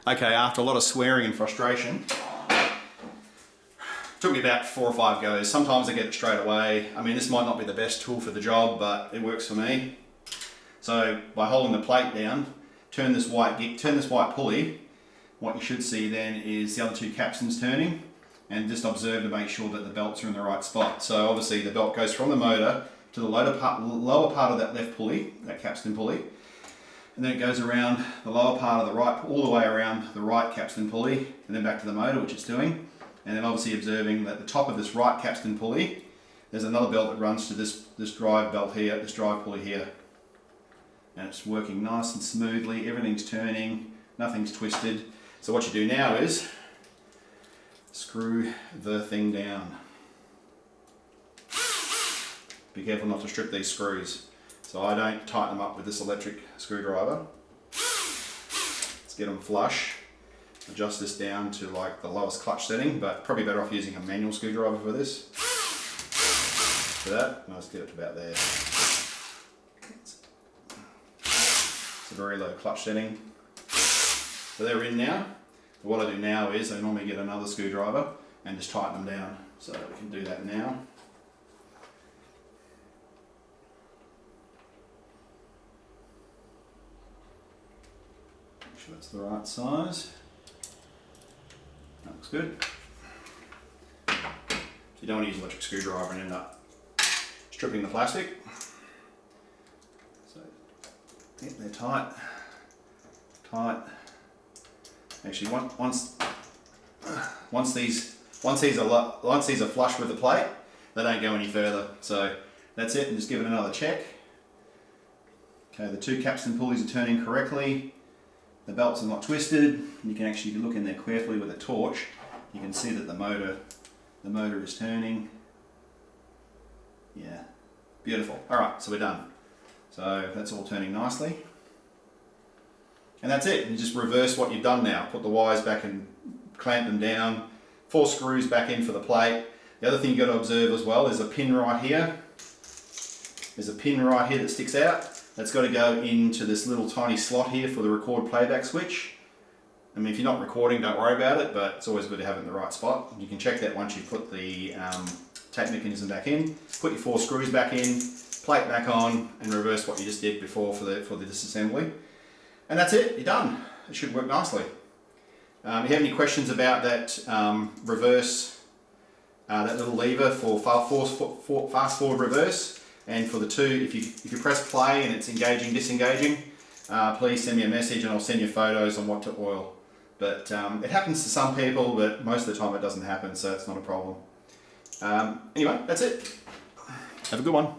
Okay, after a lot of swearing and frustration, took me about 4 or 5 goes. Sometimes I get it straight away. I mean, this might not be the best tool for the job, but it works for me. So by holding the plate down, turn this white pulley, what you should see then is the other 2 capstans turning, and just observe to make sure that the belts are in the right spot. So obviously the belt goes from the motor to the lower part of that left pulley, that capstan pulley, and then it goes around the lower part of the right, all the way around the right capstan pulley, and then back to the motor, which it's doing. And then obviously observing that the top of this right capstan pulley, there's another belt that runs to this drive belt here, this drive pulley here. And it's working nice and smoothly, everything's turning, nothing's twisted. So what you do now is screw the thing down. Be careful not to strip these screws. So I don't tighten them up with this electric screwdriver. Let's get them flush. Adjust this down to like the lowest clutch setting, but probably better off using a manual screwdriver for this. For that, and let's get it to about there. It's a very low clutch setting. So they're in now. What I do now is I normally get another screwdriver and just tighten them down. So we can do that now. Make sure that's the right size. That looks good. So you don't want to use an electric screwdriver and end up stripping the plastic. So yeah, they're tight. Actually, once these are flush with the plate, they don't go any further. So that's it, and just give it another check. Okay, the 2 capstan pulleys are turning correctly. The belts are not twisted. You can actually look in there carefully with a torch. You can see that the motor is turning. Yeah, beautiful. All right, so we're done. So that's all turning nicely. And that's it. You just reverse what you've done now. Put the wires back and clamp them down. 4 screws back in for the plate. The other thing you've got to observe as well is a pin right here. There's a pin right here that sticks out. That's got to go into this little tiny slot here for the record playback switch. I mean, if you're not recording, don't worry about it, but it's always good to have it in the right spot. You can check that once you put the tape mechanism back in. Put your 4 screws back in, plate back on, and reverse what you just did before for the disassembly. And that's it, you're done. It should work nicely. If you have any questions about that reverse, that little lever for fast forward reverse, and for the 2, if you press play and it's engaging, disengaging, please send me a message and I'll send you photos on what to oil. But it happens to some people, but most of the time it doesn't happen, so it's not a problem. Anyway, that's it. Have a good one.